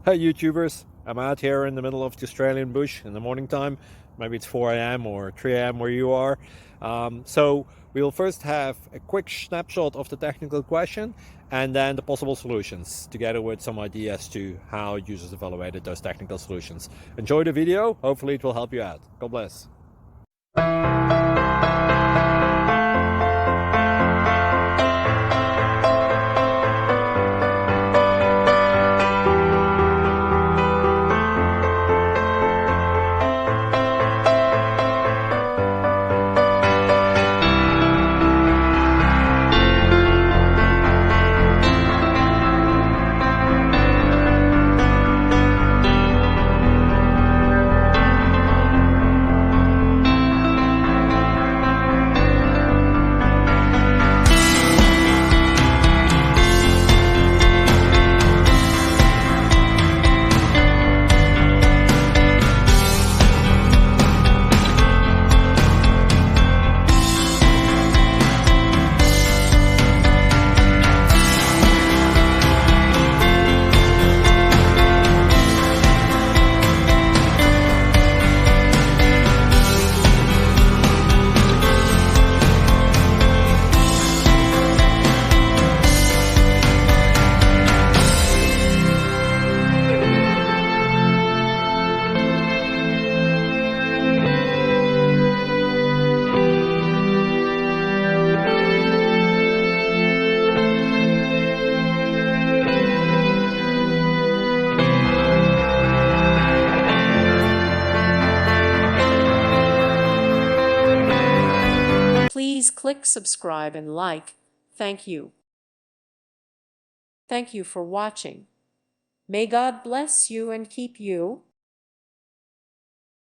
Hey YouTubers, I'm out here in the middle of the Australian bush in the morning time. Maybe it's 4 a.m. or 3 a.m. where you are. So we'll first have a quick snapshot of the technical question and then the possible solutions, together with some ideas to how users evaluated those technical solutions. Enjoy the video, hopefully it will help you out. God bless. Please click subscribe and like. Thank you. Thank you for watching. May God bless you and keep you.